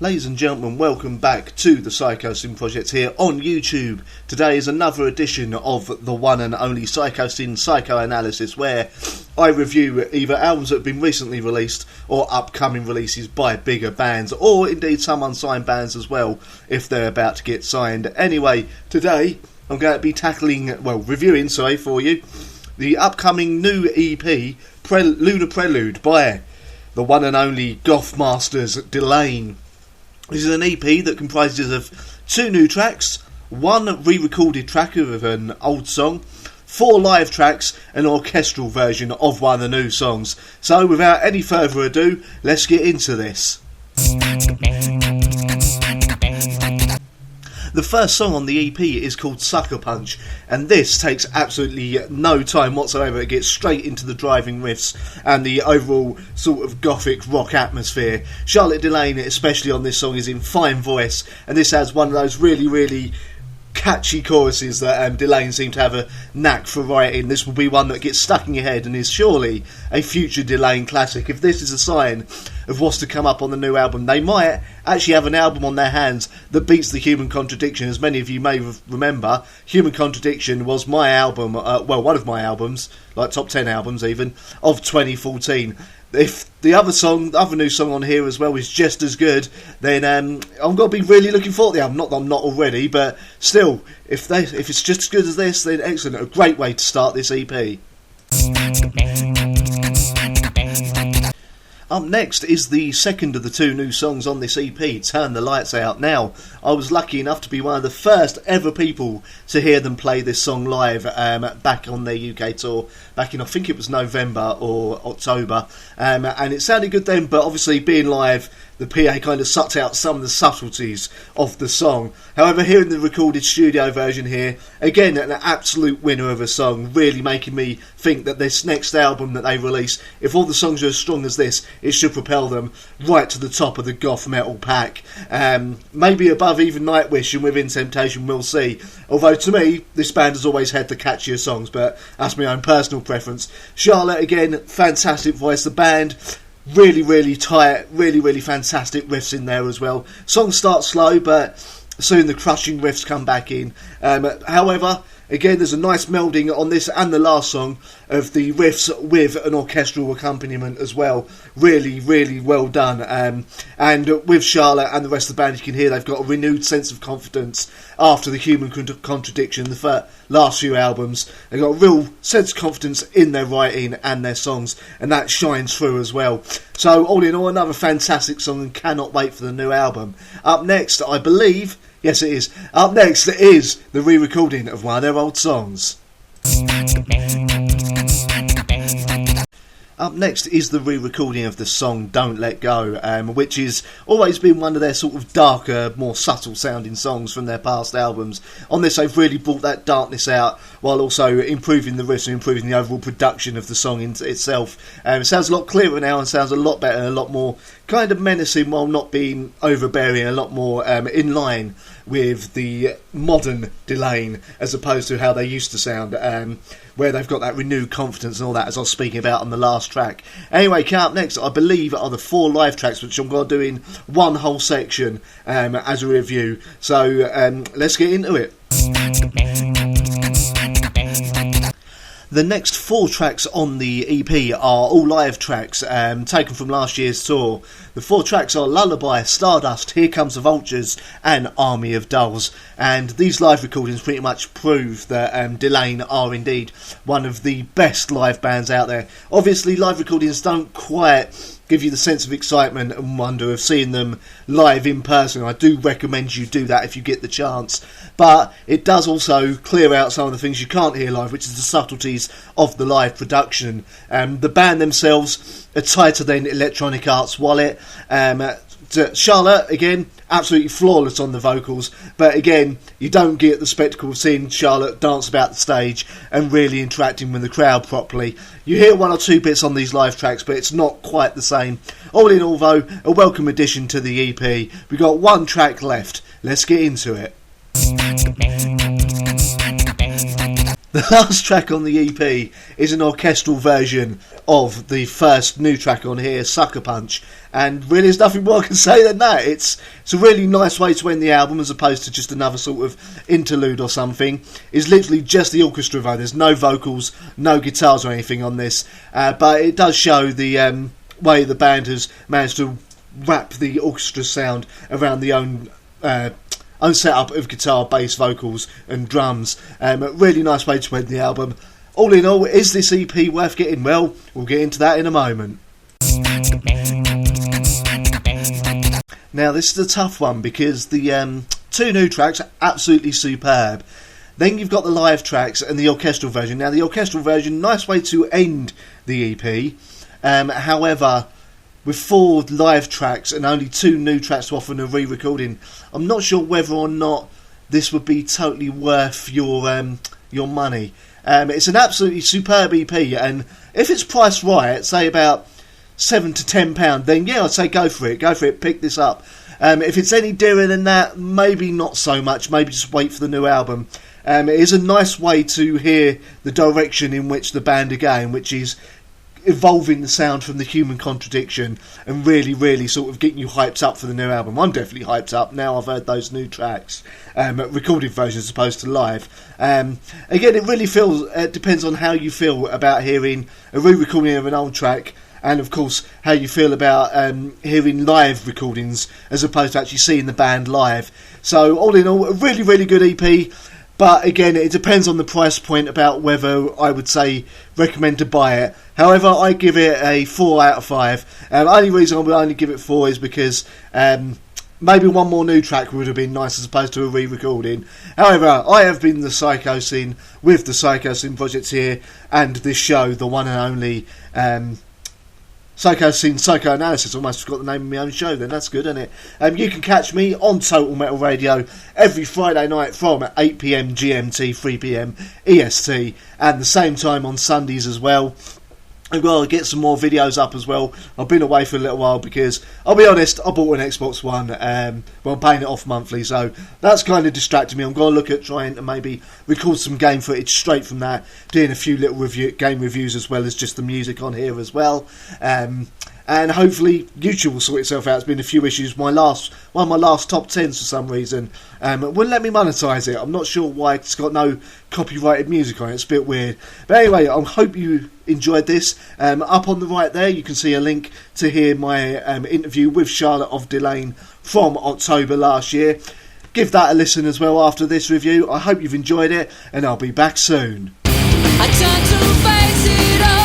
Ladies and gentlemen, welcome back to the Psychosin project here on YouTube. Today is another edition of the one and only Psychosin Psychoanalysis, where I review either albums that have been recently released or upcoming releases by bigger bands, or indeed some unsigned bands as well, if they're about to get signed. Anyway, today I'm going to be reviewing for you, the upcoming new EP, Lunar Prelude, by the one and only goth masters Delain. This is an EP that comprises of 2 new tracks, 1 re-recorded track of an old song, 4 live tracks, an orchestral version of one of the new songs. So without any further ado, let's get into this. The first song on the EP is called Sucker Punch, and this takes absolutely no time whatsoever. It gets straight into the driving riffs and the overall sort of gothic rock atmosphere. Charlotte Delain, especially on this song, is in fine voice, and this has one of those really catchy choruses that Delain seemed to have a knack for writing. This will be one that gets stuck in your head and is surely a future Delain classic. If this is a sign of what's to come up on the new album, they might actually have an album on their hands that beats the Human Contradiction. As many of you may remember, Human Contradiction was my album, one of my albums, like top 10 albums even, of 2014. If the other new song on here as well is just as good, then I'm going to be really looking forward to the album. Not that I'm not already, but still, if it's just as good as this, then excellent. A great way to start this EP. Up next is the second of the 2 new songs on this EP, Turn the Lights Out. Now, I was lucky enough to be one of the first ever people to hear them play this song live back on their UK tour, back in, I think it was November or October, and it sounded good then, but obviously being live, the PA kind of sucked out some of the subtleties of the song. However, hearing the recorded studio version here, again, an absolute winner of a song, really making me think that this next album that they release, if all the songs are as strong as this, it should propel them right to the top of the goth metal pack. Maybe above even Nightwish and Within Temptation, we'll see. Although to me, this band has always had the catchier songs, but that's my own personal preference. Charlotte, again, fantastic voice. The band, really tight, really fantastic riffs in there as well. Song starts slow, but soon the crushing riffs come back in. However, again, there's a nice melding on this and the last song of the riffs with an orchestral accompaniment as well. Really well done. And with Charlotte and the rest of the band, you can hear they've got a renewed sense of confidence after the Human Contradiction, the last few albums. They've got a real sense of confidence in their writing and their songs, and that shines through as well. So all in all, another fantastic song, and cannot wait for the new album. Up next, I believe, yes it is, up next is the re-recording of one of their old songs. Up next is the re-recording of the song Don't Let Go, which has always been one of their sort of darker, more subtle sounding songs from their past albums. On this, they've really brought that darkness out while also improving the riffs and improving the overall production of the song itself. It sounds a lot clearer now and sounds a lot better and a lot more kind of menacing while not being overbearing, a lot more in line with the modern Delain as opposed to how they used to sound, where they've got that renewed confidence and all that, as I was speaking about on the last track. Anyway, coming up next, I believe, are the 4 live tracks, which I'm going to do in one whole section as a review. So let's get into it. The next 4 tracks on the EP are all live tracks taken from last year's tour. The 4 tracks are Lullaby, Stardust, Here Comes the Vultures and Army of Dulls. And these live recordings pretty much prove that Delain are indeed one of the best live bands out there. Obviously, live recordings don't quite give you the sense of excitement and wonder of seeing them live in person. I do recommend you do that if you get the chance. But it does also clear out some of the things you can't hear live, which is the subtleties of the live production. The band themselves are tighter than Electronic Arts Wallet. Charlotte, again, absolutely flawless on the vocals, but again, you don't get the spectacle of seeing Charlotte dance about the stage and really interacting with the crowd properly. You hear 1 or 2 bits on these live tracks, but it's not quite the same. All in all, though, a welcome addition to the EP. We've got 1 track left. Let's get into it. The last track on the EP is an orchestral version of the first new track on here, Sucker Punch, and really there's nothing more I can say than that. It's a really nice way to end the album as opposed to just another sort of interlude or something. It's literally just the orchestra though, there's no vocals, no guitars or anything on this, but it does show the way the band has managed to wrap the orchestra sound around the own setup of guitar, bass, vocals and drums. A really nice way to end the album. All in all, is this EP worth getting? Well, we'll get into that in a moment. Now this is a tough one because the two new tracks are absolutely superb. Then you've got the live tracks and the orchestral version. Now the orchestral version, nice way to end the EP. However, with 4 live tracks and only 2 new tracks to offer in a re-recording, I'm not sure whether or not this would be totally worth your money. It's an absolutely superb EP, and if it's priced right, say about £7 to £10, then yeah, I'd say go for it, pick this up. If it's any dearer than that, maybe not so much, maybe just wait for the new album. It is a nice way to hear the direction in which the band are going, which is evolving the sound from the human contradiction and really sort of getting you hyped up for the new album. I'm definitely hyped up now I've heard those new tracks, recorded versions as opposed to live. Again, it really depends on how you feel about hearing a re-recording of an old track, and of course how you feel about hearing live recordings as opposed to actually seeing the band live. So all in all, a really good EP. But again, it depends on the price point about whether I would say recommend to buy it. However, I give it a 4 out of 5. The only reason I would only give it 4 is because maybe one more new track would have been nice as opposed to a re-recording. However, I have been the Psychosin with the Psychosin projects here and this show, the one and only Psychosin Psychoanalysis. Almost forgot the name of my own show then, that's good, isn't it? You can catch me on Total Metal Radio every Friday night from 8pm GMT, 3pm EST, and the same time on Sundays as well. I've got to get some more videos up as well. I've been away for a little while because, I'll be honest, I bought an Xbox One. Well, I'm paying it off monthly, so that's kind of distracted me. I'm going to look at trying to maybe record some game footage straight from that, doing a few little game reviews as well as just the music on here as well. And hopefully YouTube will sort itself out. There's been a few issues. One of my last top 10s for some reason wouldn't let me monetize it. I'm not sure why. It's got no copyrighted music on it. It's a bit weird. But anyway, I hope you enjoyed this. Up on the right there, you can see a link to hear my interview with Charlotte of Delain from October last year. Give that a listen as well after this review. I hope you've enjoyed it, and I'll be back soon. I turn to face it all.